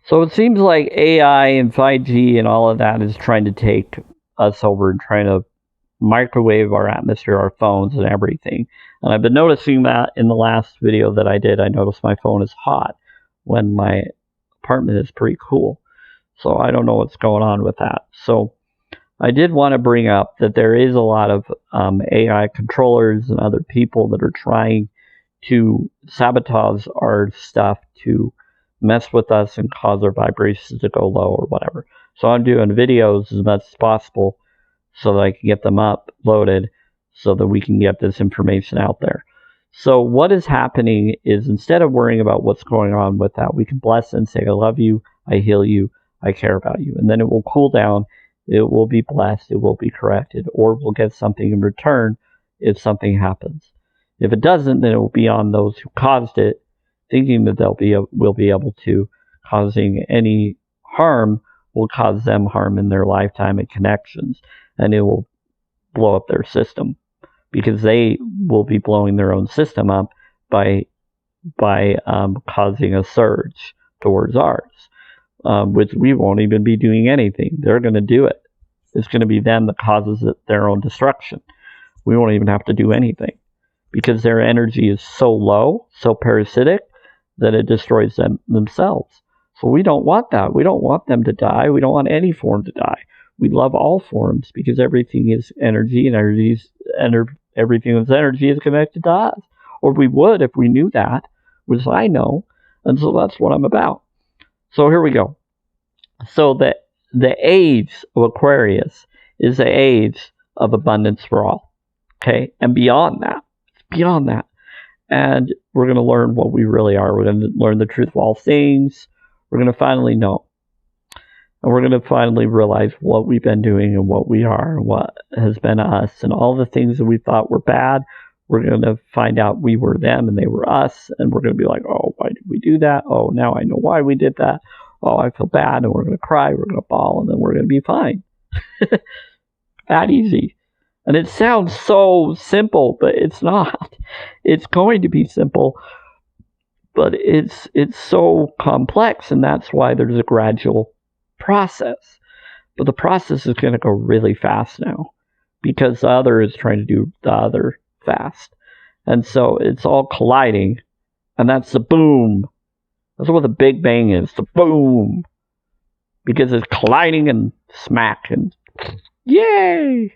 So it seems like AI and 5G and all of that is trying to take us over and trying to microwave our atmosphere, our phones, and everything. And I've been noticing that in the last video that I did. I noticed my phone is hot when my apartment is pretty cool. So I don't know what's going on with that. So I did want to bring up that there is a lot of AI controllers and other people that are trying to sabotage our stuff, to mess with us and cause our vibrations to go low or whatever. So I'm doing videos as much as possible so that I can get them uploaded so that we can get this information out there. So what is happening is, instead of worrying about what's going on with that, we can bless and say, I love you, I heal you, I care about you. And then it will cool down, it will be blessed, it will be corrected, or we'll get something in return if something happens. If it doesn't, then it will be on those who caused it, thinking that we'll be able to. Causing any harm will cause them harm in their lifetime and connections, and it will blow up their system, because they will be blowing their own system up by causing a surge towards ours, which we won't even be doing anything. They're going to do it. It's going to be them that causes their own destruction. We won't even have to do anything, because their energy is so low, so parasitic, that it destroys themselves. So we don't want that. We don't want them to die. We don't want any form to die. We love all forms, because everything is energy, and everything that's energy is connected to us. Or we would if we knew that, which I know. And so that's what I'm about. So here we go. So the age of Aquarius is the age of abundance for all. Okay? And beyond that. And we're going to learn what we really are. We're going to learn the truth of all things. We're going to finally know. And we're going to finally realize what we've been doing and what we are and what has been us. And all the things that we thought were bad, we're going to find out we were them and they were us. And we're going to be like, oh, why did we do that? Oh, now I know why we did that. Oh, I feel bad. And we're going to cry. We're going to bawl. And then we're going to be fine. That easy. And it sounds so simple, but it's not. It's going to be simple, but it's so complex, and that's why there's a gradual process. But the process is going to go really fast now, because the other is trying to do the other fast. And so it's all colliding, and that's the boom. That's what the Big Bang is, the boom. Because it's colliding and smack, and yay!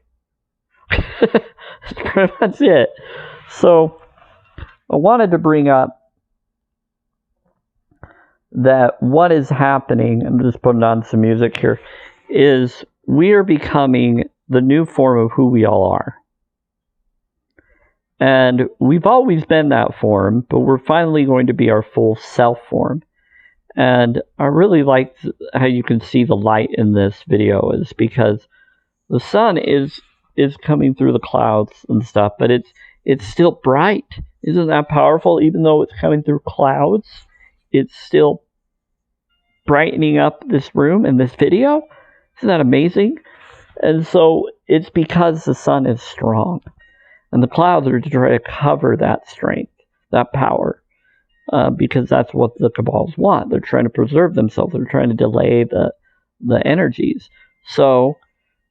That's pretty much it. So I wanted to bring up that what is happening, I'm just putting on some music here, is we are becoming the new form of who we all are. And we've always been that form, but we're finally going to be our full self form. And I really like how you can see the light in this video, is because the sun is coming through the clouds and stuff, but it's still bright. Isn't that powerful? Even though it's coming through clouds, it's still brightening up this room and this video. Isn't that amazing? And so it's because the sun is strong, and the clouds are to try to cover that strength, that power, because that's what the cabals want. They're trying to preserve themselves. They're trying to delay the energies. So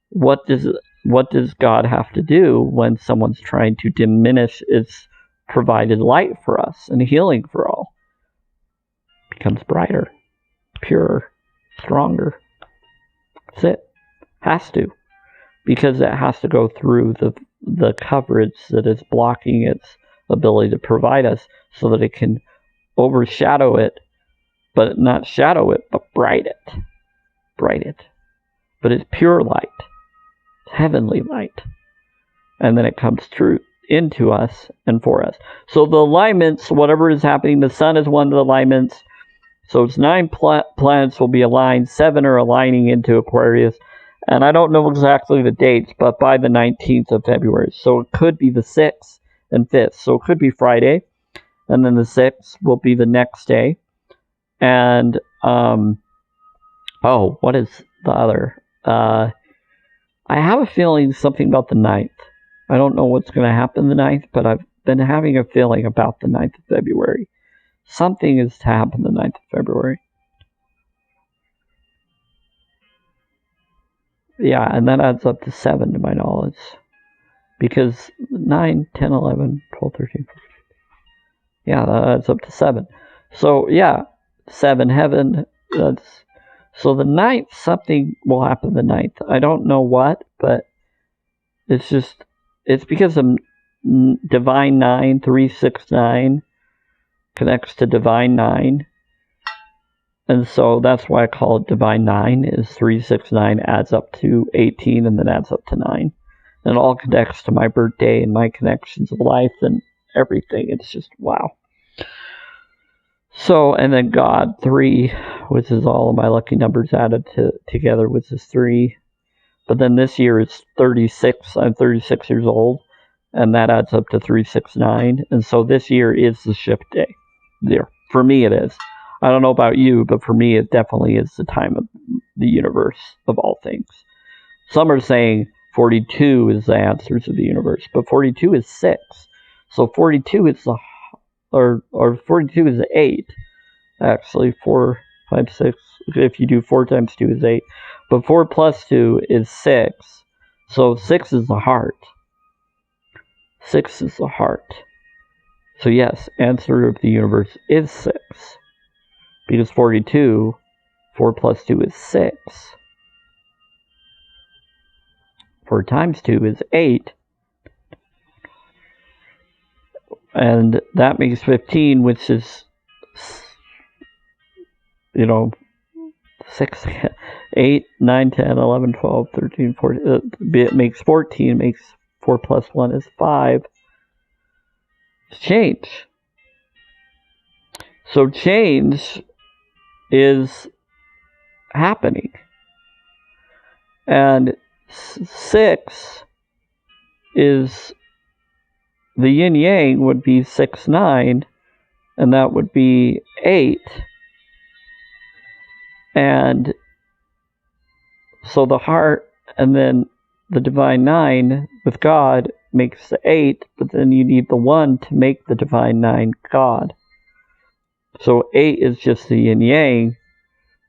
what does God have to do when someone's trying to diminish its provided light for us and healing for all? It becomes brighter, purer, stronger. That's it. Has to. Because it has to go through the coverage that is blocking its ability to provide us, so that it can overshadow it, but not shadow it, but bright it. Bright it. But it's pure light. Heavenly light, and then it comes through into us and for us. So the alignments, whatever is happening, the sun is one of the alignments. So it's 9 planets will be aligned. 7 are aligning into Aquarius, and I don't know exactly the dates, but by the 19th of February. So it could be the 6th and 5th. So it could be Friday, and then the 6th will be the next day. And what is the other? I have a feeling something about the 9th. I don't know what's going to happen the 9th, but I've been having a feeling about the 9th of February. Something is to happen the 9th of February. Yeah, and that adds up to 7 to my knowledge. Because 9, 10, 11, 12, 13, 14. Yeah, that adds up to 7. So, yeah, 7 heaven. So the 9th, something will happen the 9th. I don't know what, but it's because of divine 9, 369 connects to divine 9. And so that's why I call it divine 9, is 369 adds up to 18 and then adds up to 9. And it all connects to my birthday and my connections of life and everything. It's just wow. So, and then God, 3, which is all of my lucky numbers added together, which is 3. But then this year is 36. I'm 36 years old, and that adds up to 369. And so this year is the shift day. There, for me it is. I don't know about you, but for me it definitely is the time of the universe of all things. Some are saying 42 is the answers of the universe, but 42 is 6. So 42 is or 42 is 8. Actually, 4, 5, 6. If you do 4 times 2 is 8. But 4 plus 2 is 6. So 6 is the heart. 6 is the heart. So yes, answer of the universe is 6. Because 42, 4 plus 2 is 6. 4 times 2 is 8. And that makes 15, which is, 6, 8, 9, 10, 11, 12, 13, 14. It makes 14, makes 4 plus 1 is 5. It's change. So change is happening. And 6 is the yin yang would be 6, 9, and that would be 8. And so the heart and then the divine 9 with God makes the 8, but then you need the 1 to make the divine 9 God. So 8 is just the yin yang,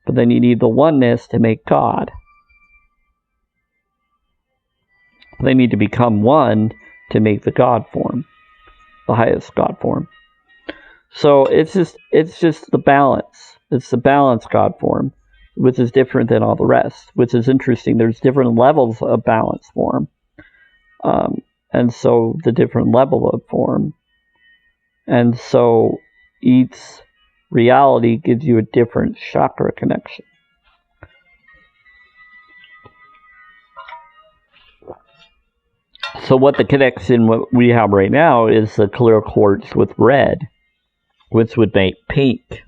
but then you need the oneness to make God. They need to become one to make the God form, the highest God form. So it's just the balance. It's the balanced God form, which is different than all the rest, which is interesting. There's different levels of balance form. And so the different level of form. And so each reality gives you a different chakra connection. So what the connection what we have right now is the clear quartz with red, which would make pink.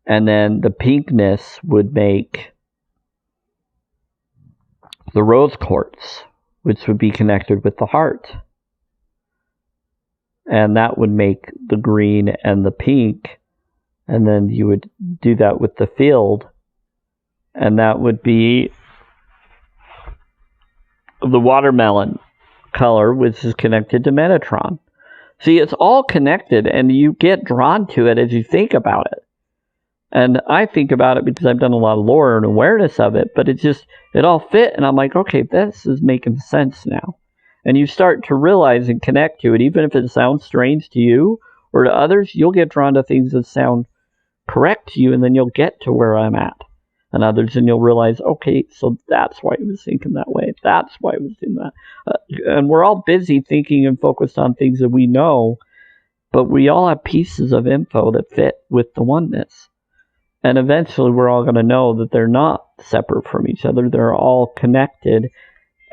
And then the pinkness would make the rose quartz, which would be connected with the heart. And that would make the green and the pink. And then you would do that with the field. And that would be the watermelon color, which is connected to Metatron. See, it's all connected, and you get drawn to it as you think about it. And I think about it because I've done a lot of lore and awareness of it, but it all fit, and I'm like, okay, this is making sense now. And you start to realize and connect to it, even if it sounds strange to you or to others, you'll get drawn to things that sound correct to you, and then you'll get to where I'm at. And others, and you'll realize, okay, so that's why he was thinking that way. That's why he was doing that. And we're all busy thinking and focused on things that we know, but we all have pieces of info that fit with the oneness. And eventually we're all going to know that they're not separate from each other. They're all connected,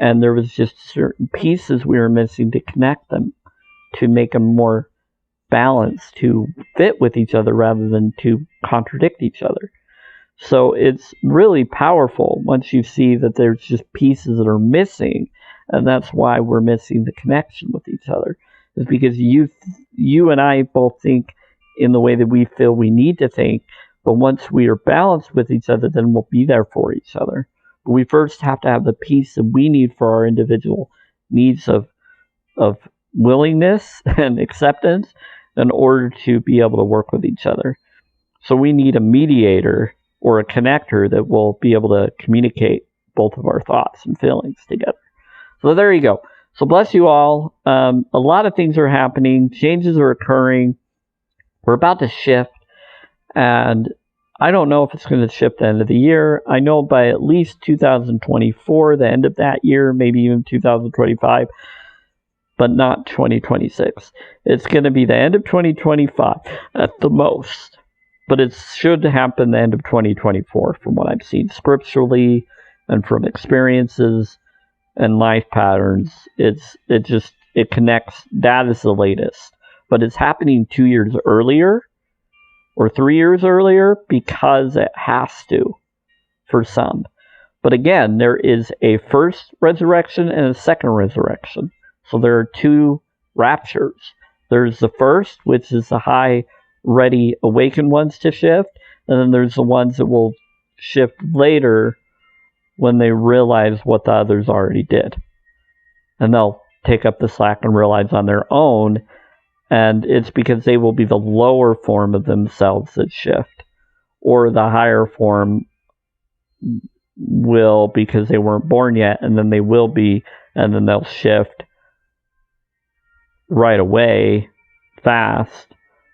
and there was just certain pieces we were missing to connect them, to make them more balanced, to fit with each other rather than to contradict each other. So it's really powerful once you see that there's just pieces that are missing, and that's why we're missing the connection with each other. Is because you and I both think in the way that we feel we need to think, but once we are balanced with each other, then we'll be there for each other. But we first have to have the peace that we need for our individual needs of willingness and acceptance in order to be able to work with each other. So we need a mediator or a connector that will be able to communicate both of our thoughts and feelings together. So there you go. So bless you all. A lot of things are happening. Changes are occurring. We're about to shift. And I don't know if it's going to shift the end of the year. I know by at least 2024, the end of that year, maybe even 2025, but not 2026. It's going to be the end of 2025 at the most. But it should happen the end of 2024 from what I've seen scripturally and from experiences and life patterns. It connects. That is the latest. But it's happening 2 years earlier or 3 years earlier because it has to for some. But again, there is a first resurrection and a second resurrection. So there are two raptures. There's the first, which is the high, ready, awakened ones to shift. And then there's the ones that will shift later when they realize what the others already did. And they'll take up the slack and realize on their own. And it's because they will be the lower form of themselves that shift. Or the higher form will because they weren't born yet, and then they will be, and then they'll shift right away, fast,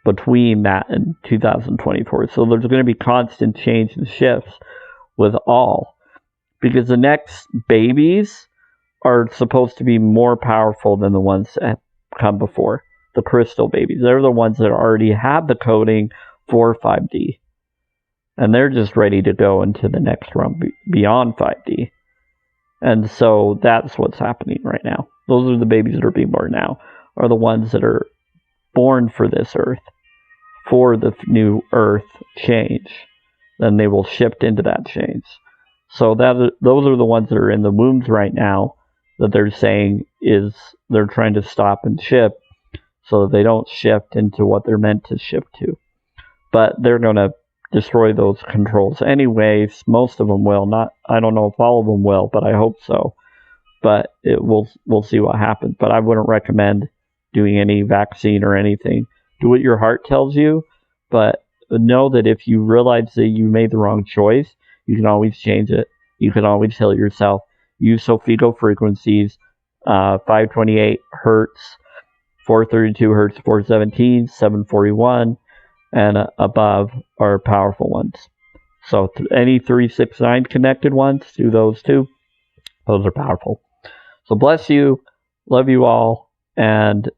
between that and 2024. So there's going to be constant change and shifts with all. Because the next babies are supposed to be more powerful than the ones that have come before. The crystal babies. They're the ones that already have the coding for 5D. And they're just ready to go into the next realm beyond 5D. And so that's what's happening right now. Those are the babies that are being born now, are the ones that are born for this earth, for the new earth change. Then they will shift into that change. So those are the ones that are in the wombs right now that they're saying is they're trying to stop and shift so that they don't shift into what they're meant to shift to. But they're going to destroy those controls anyways. Most of them will. Not, I don't know if all of them will, but I hope so. But we'll see what happens. But I wouldn't recommend doing any vaccine or anything. Do what your heart tells you, but know that if you realize that you made the wrong choice, you can always change it. You can always heal yourself. Use Sofigo frequencies, 528 hertz, 432 hertz, 417, 741, and above are powerful ones. So any 369 connected ones, do those too. Those are powerful. So bless you. Love you all. And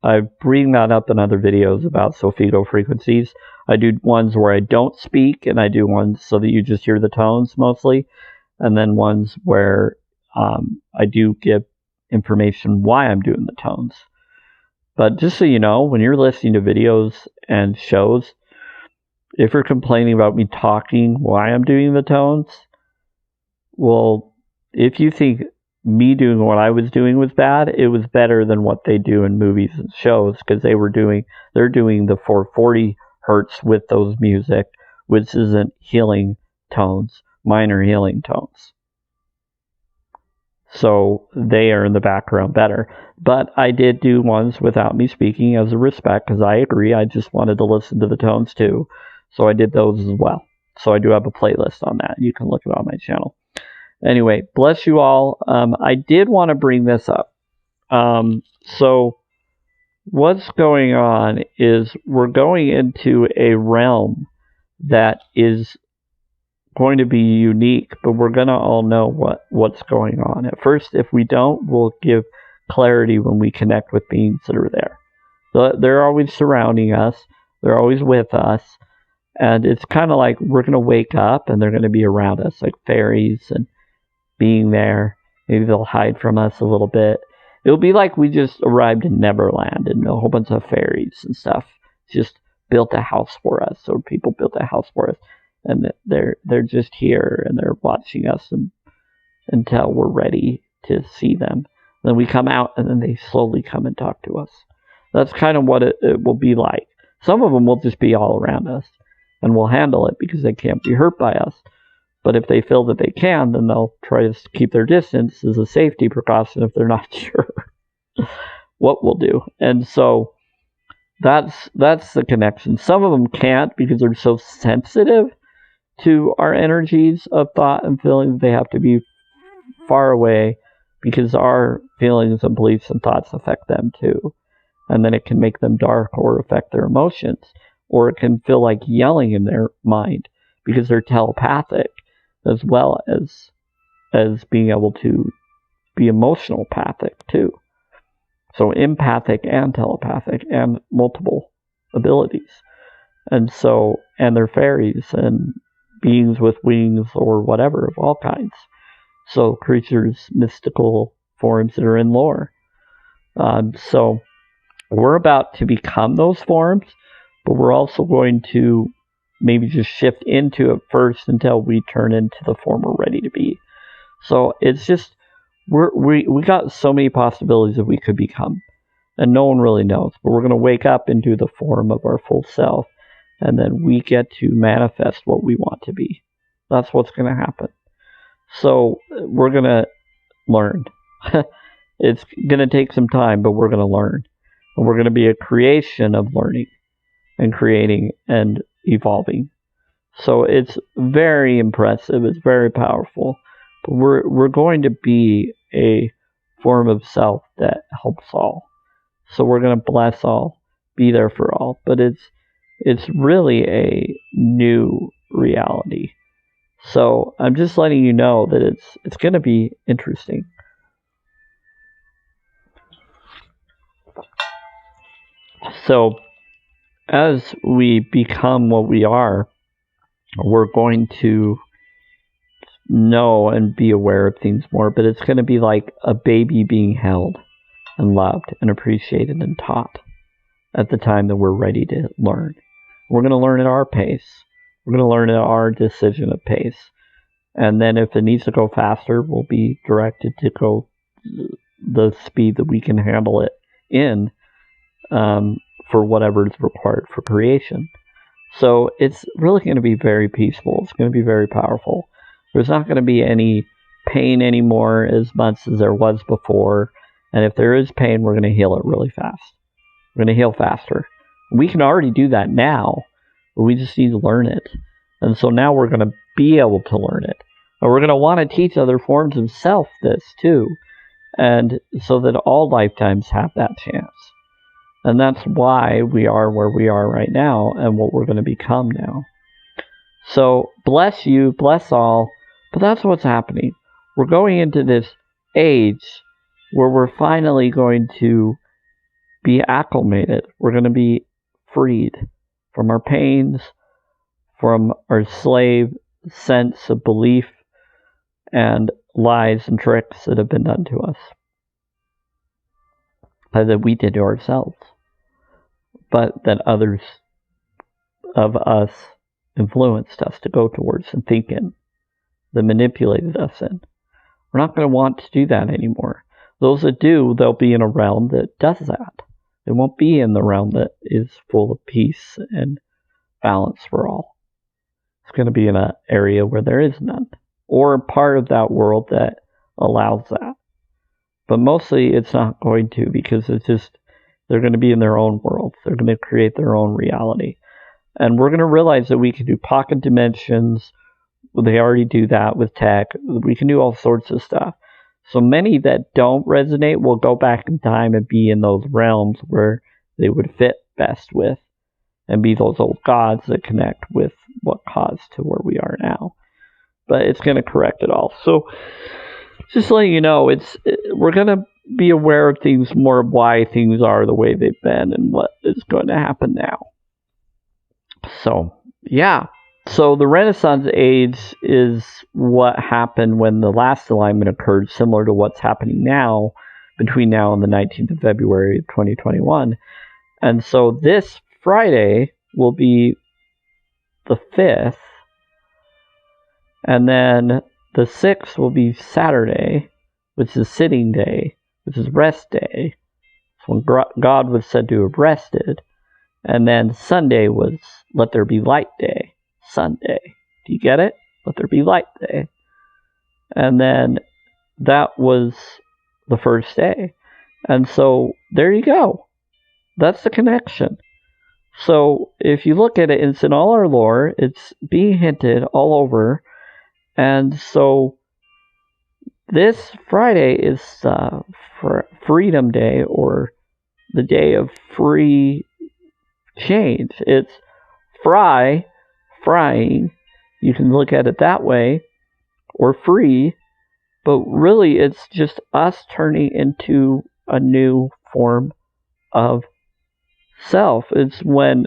I bring that up in other videos about Sofigo frequencies. I do ones where I don't speak, and I do ones so that you just hear the tones mostly. And then ones where I do give information why I'm doing the tones. But just so you know, when you're listening to videos and shows, if you're complaining about me talking why I'm doing the tones, well, if you think me doing what I was doing was bad, it was better than what they do in movies and shows, because they're doing the 440 hertz with those music, which isn't healing tones, minor healing tones. So they are in the background better. But I did do ones without me speaking as a respect, because I agree. I just wanted to listen to the tones too. So I did those as well. So I do have a playlist on that. You can look it on my channel. Anyway, bless you all. I did want to bring this up. So what's going on is we're going into a realm that is going to be unique, but we're going to all know what's going on. At first, if we don't, we'll give clarity when we connect with beings that are there. They're always surrounding us. They're always with us. And it's kind of like we're going to wake up and they're going to be around us, like fairies and being there. Maybe they'll hide from us a little bit. It'll be like we just arrived in Neverland and a whole bunch of fairies and stuff just built a house for us. So people built a house for us. And they're just here, and they're watching us until we're ready to see them. Then we come out, and then they slowly come and talk to us. That's kind of what it will be like. Some of them will just be all around us, and we'll handle it because they can't be hurt by us. But if they feel that they can, then they'll try to keep their distance as a safety precaution if they're not sure what we'll do. And so that's the connection. Some of them can't because they're so sensitive to our energies of thought and feeling. They have to be far away, because our feelings and beliefs and thoughts affect them too. And then it can make them dark or affect their emotions, or it can feel like yelling in their mind because they're telepathic, as well as being able to be emotional pathic too. So empathic and telepathic and multiple abilities. And they're fairies and beings with wings or whatever of all kinds. So creatures, mystical forms that are in lore. So we're about to become those forms, but we're also going to maybe just shift into it first until we turn into the form we're ready to be. So it's just, we got so many possibilities that we could become, and no one really knows. But we're going to wake up into the form of our full self, and then we get to manifest what we want to be. That's what's going to happen. So we're going to learn. It's going to take some time, but we're going to learn. And we're going to be a creation of learning and creating and evolving. So it's very impressive. It's very powerful. But we're going to be a form of self that helps all. So we're going to bless all, be there for all. But it's really a new reality. So I'm just letting you know that it's going to be interesting. So as we become what we are, we're going to know and be aware of things more, but it's going to be like a baby being held and loved and appreciated and taught at the time that we're ready to learn. We're going to learn at our pace. We're going to learn at our decision of pace. And then if it needs to go faster, we'll be directed to go the speed that we can handle it in, for whatever is required for creation. So it's really going to be very peaceful. It's going to be very powerful. There's not going to be any pain anymore as much as there was before. And if there is pain, we're going to heal it really fast. We're going to heal faster. We can already do that now, but we just need to learn it. And so now we're going to be able to learn it. And we're going to want to teach other forms of self this too. And so that all lifetimes have that chance. And that's why we are where we are right now and what we're going to become now. So bless you, bless all. But that's what's happening. We're going into this age where we're finally going to be acclimated. We're going to be freed from our pains, from our slave sense of belief and lies and tricks that have been done to us, that we did to ourselves, but that others of us influenced us to go towards and think in, that manipulated us in. We're not going to want to do that anymore. Those that do, they'll be in a realm that does that. They won't be in the realm that is full of peace and balance for all. It's going to be in an area where there is none, or part of that world that allows that. But mostly it's not going to, because it's just, they're going to be in their own world. They're going to create their own reality. And we're going to realize that we can do pocket dimensions. They already do that with tech. We can do all sorts of stuff. So many that don't resonate will go back in time and be in those realms where they would fit best with, and be those old gods that connect with what caused to where we are now. But it's going to correct it all. So just letting you know, we're going to be aware of things more, why things are the way they've been and what is going to happen now. So, yeah. So the Renaissance age is what happened when the last alignment occurred, similar to what's happening now, between now and the 19th of February 2021. And so this Friday will be the 5th, and then the 6th will be Saturday, which is sitting day, which is rest day. It's when God was said to have rested. And then Sunday was Let There Be Light Day. Sunday. Do you get it? Let there be light day. And then that was the first day. And so there you go. That's the connection. So if you look at it, it's in all our lore. It's being hinted all over. And so this Friday is Freedom Day, or the day of free change. It's frying. You can look at it that way, or free, but really it's just us turning into a new form of self. It's when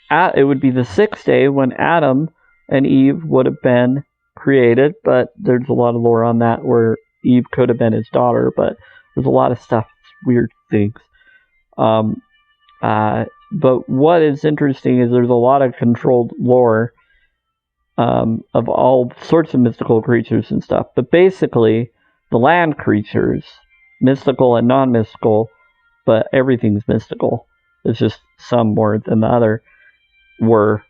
it would be the sixth day when Adam and Eve would have been created, but there's a lot of lore on that where Eve could have been his daughter, but there's a lot of stuff, weird things. But what is interesting is there's a lot of controlled lore of all sorts of mystical creatures and stuff. But basically, the land creatures, mystical and non-mystical, but everything's mystical. It's just some more than the other, were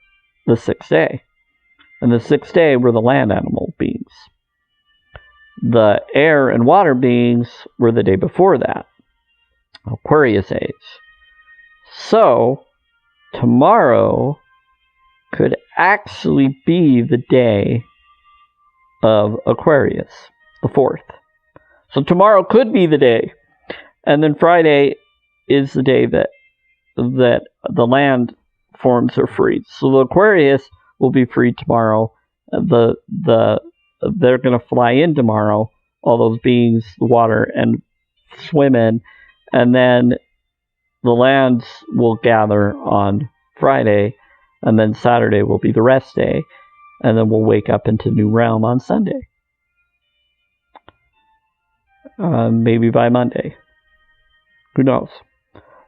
the sixth day. And the sixth day were the land animal beings. The air and water beings were the day before that, Aquarius age. So, tomorrow could actually be the day of Aquarius, the 4th. So tomorrow could be the day. And then Friday is the day that the land forms are freed. So the Aquarius will be freed tomorrow. They're going to fly in tomorrow, all those beings, the water, and swim in. And then the lands will gather on Friday, and then Saturday will be the rest day, and then we'll wake up into New Realm on Sunday. Maybe by Monday. Who knows?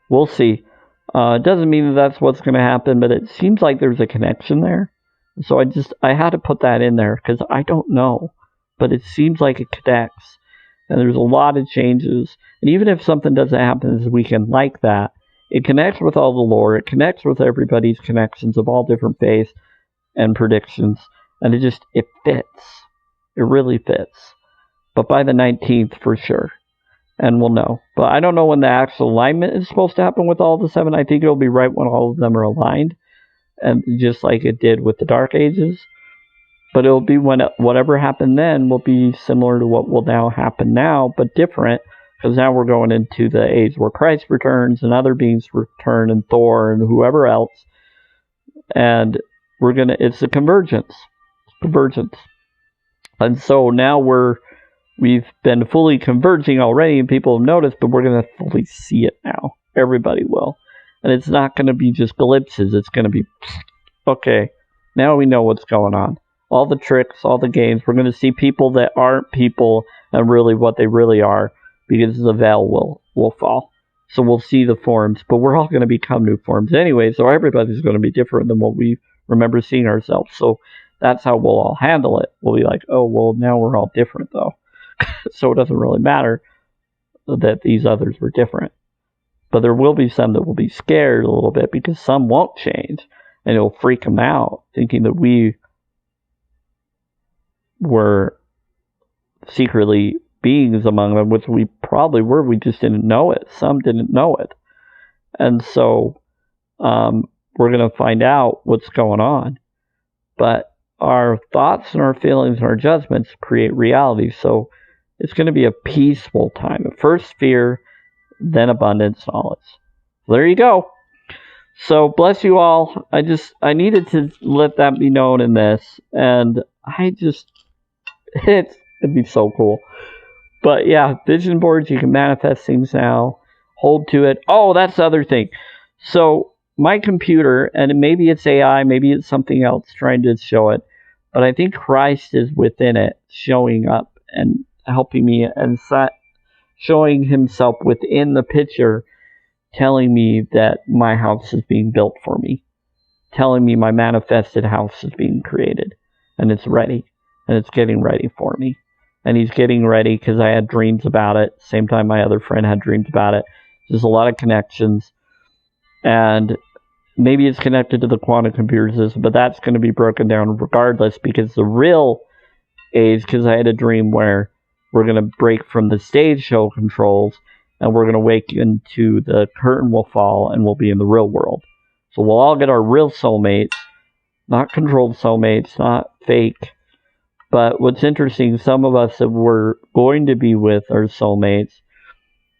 We'll see. It doesn't mean that that's what's going to happen, but it seems like there's a connection there. So I had to put that in there because I don't know, but it seems like it connects. And there's a lot of changes. And even if something doesn't happen this weekend like that, it connects with all the lore. It connects with everybody's connections of all different faiths and predictions. And it fits. It really fits. But by the 19th, for sure. And we'll know. But I don't know when the actual alignment is supposed to happen with all the 7. I think it'll be right when all of them are aligned. And just like it did with the Dark Ages. But it'll be when whatever happened then will be similar to what will now happen now, but different. Because now we're going into the age where Christ returns and other beings return, and Thor and whoever else. And it's a convergence. And so now we've been fully converging already, and people have noticed, but we're going to fully see it now. Everybody will. And it's not going to be just glimpses. It's going to be, okay, now we know what's going on. All the tricks, all the games. We're going to see people that aren't people and really what they really are, because the veil will fall. So we'll see the forms, but we're all going to become new forms anyway, so everybody's going to be different than what we remember seeing ourselves. So that's how we'll all handle it. We'll be like, oh, well, now we're all different, though. So it doesn't really matter that these others were different. But there will be some that will be scared a little bit, because some won't change, and it'll freak them out, thinking that we were secretly beings among them, which we probably were. We just didn't know it. Some didn't know it. And so we're going to find out what's going on. But our thoughts and our feelings and our judgments create reality. So it's going to be a peaceful time. At first fear, then abundance knowledge. There you go. So bless you all. I needed to let that be known in this. And it'd be so cool. But yeah, vision boards, you can manifest things now. Hold to it. Oh, that's the other thing. So my computer, and maybe it's AI, maybe it's something else trying to show it, but I think Christ is within it, showing up and helping me, and showing himself within the picture, telling me that my house is being built for me, telling me my manifested house is being created, and it's ready, and it's getting ready for me. And he's getting ready because I had dreams about it. Same time my other friend had dreams about it. There's a lot of connections. And maybe it's connected to the quantum computer system, but that's going to be broken down regardless, because the real age, because I had a dream where we're going to break from the stage show controls, and we're going to wake into the curtain will fall, and we'll be in the real world. So we'll all get our real soulmates, not controlled soulmates, not fake, But what's interesting, some of us that were going to be with our soulmates,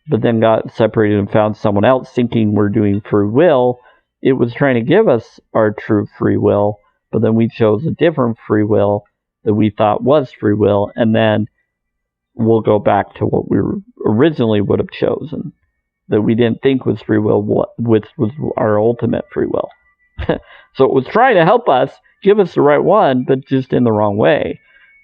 but then got separated and found someone else thinking we're doing free will, it was trying to give us our true free will, but then we chose a different free will that we thought was free will, and then we'll go back to what we originally would have chosen, that we didn't think was free will, which was our ultimate free will. So it was trying to help us, give us the right one, but just in the wrong way.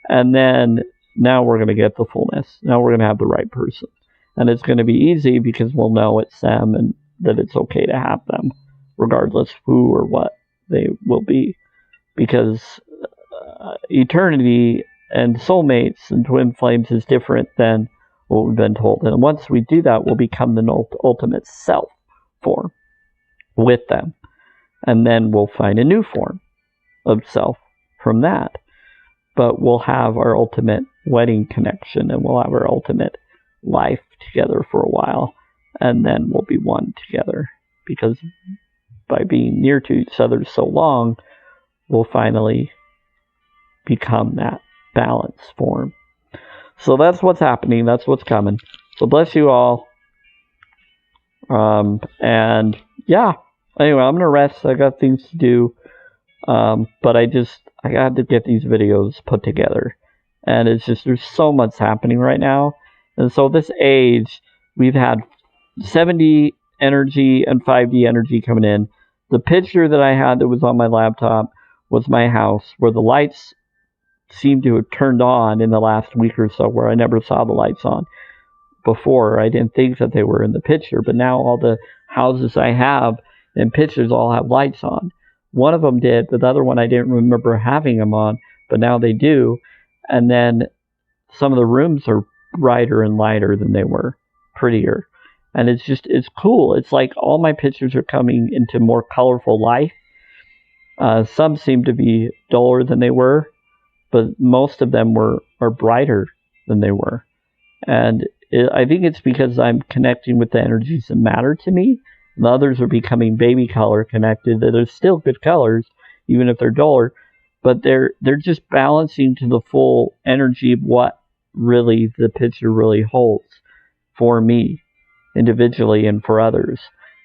And then now we're going to get the fullness. Now we're going to have the right person. And it's going to be easy because we'll know it's them and that it's okay to have them, regardless who or what they will be. Because eternity and soulmates and twin flames is different than what we've been told. And once we do that, we'll become the ultimate self form with them. And then we'll find a new form of self from that. But we'll have our ultimate wedding connection, and we'll have our ultimate life together for a while, and then we'll be one together. Because by being near to each other so long, we'll finally become that balance form. So that's what's happening. That's what's coming. So bless you all. And yeah. Anyway, I'm going to rest. I got things to do. But I got to get these videos put together. And it's just, there's so much happening right now. And so this age, we've had 7D energy and 5D energy coming in. The picture that I had that was on my laptop was my house, where the lights seemed to have turned on in the last week or so, where I never saw the lights on before. I didn't think that they were in the picture, but now all the houses I have in pictures all have lights on. One of them did, but the other one I didn't remember having them on, but now they do. And then some of the rooms are brighter and lighter than they were, prettier. And it's cool. It's like all my pictures are coming into more colorful light. Some seem to be duller than they were, but most of them are brighter than they were. And I think it's because I'm connecting with the energies that matter to me. The others are becoming baby color connected. That are still good colors, even if they're duller, but they're just balancing to the full energy of what really the picture really holds for me individually and for others.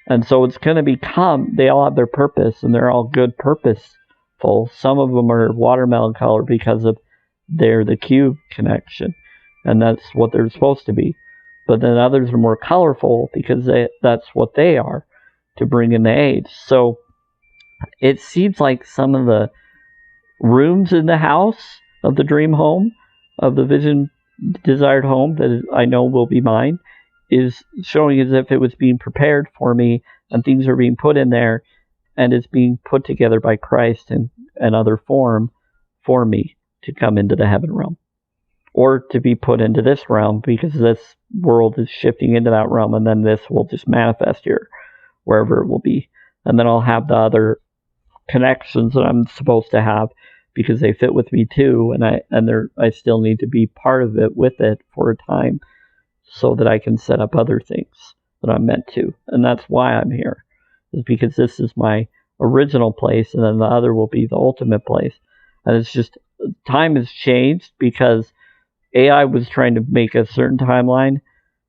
And so it's going to become, they all have their purpose, and they're all good purposeful. Some of them are watermelon color because of they're the cube connection, and that's what they're supposed to be. But then others are more colorful because that's what they are, to bring in the age. So it seems like some of the rooms in the house of the dream home, of the vision desired home that I know will be mine, is showing as if it was being prepared for me, and things are being put in there, and it's being put together by Christ in another form for me to come into the heaven realm, or to be put into this realm, because this world is shifting into that realm, and then this will just manifest here, wherever it will be. And then I'll have the other connections that I'm supposed to have, because they fit with me too, and I still need to be part of it with it for a time, so that I can set up other things that I'm meant to. And that's why I'm here, is because this is my original place, and then the other will be the ultimate place. And it's just, time has changed because AI was trying to make a certain timeline,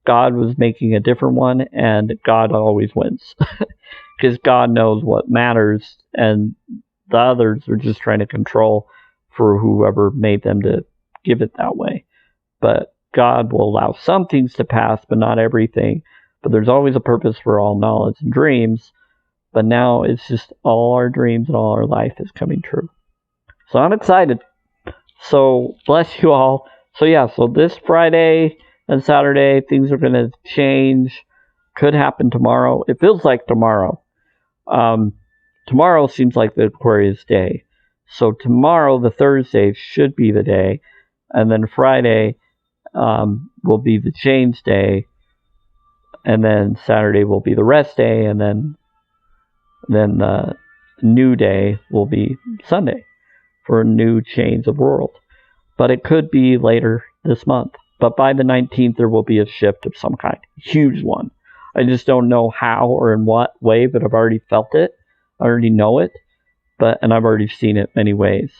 God was making a different one, and God always wins. Because God knows what matters, and the others are just trying to control for whoever made them to give it that way. But God will allow some things to pass, but not everything. But there's always a purpose for all knowledge and dreams. But now it's just all our dreams and all our life is coming true. So I'm excited. So bless you all. So yeah, so this Friday and Saturday, things are going to change. Could happen tomorrow. It feels like tomorrow. Tomorrow seems like the Aquarius day. So tomorrow, the Thursday, should be the day. And then Friday will be the change day. And then Saturday will be the rest day. And then the new day will be Sunday for a new change of world. But it could be later this month. But by the 19th, there will be a shift of some kind. Huge one. I just don't know how or in what way, but I've already felt it. I already know it. And I've already seen it many ways.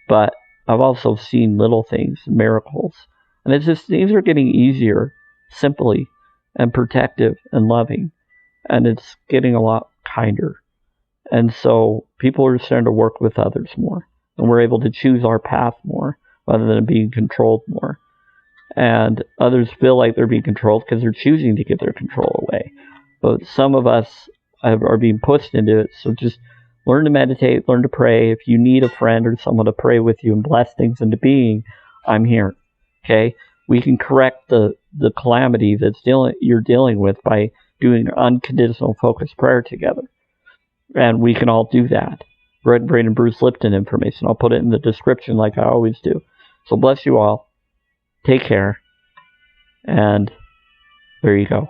But I've also seen little things, miracles. And it's just, things are getting easier, simply, and protective and loving. And it's getting a lot kinder. And so people are starting to work with others more. And we're able to choose our path more rather than being controlled more. And others feel like they're being controlled because they're choosing to give their control away. But some of us are being pushed into it. So just learn to meditate, learn to pray. If you need a friend or someone to pray with you and bless things into being, I'm here. Okay? We can correct the calamity you're dealing with by doing unconditional focused prayer together. And we can all do that. Red Brain and Bruce Lipton information. I'll put it in the description like I always do. So bless you all. Take care. And there you go.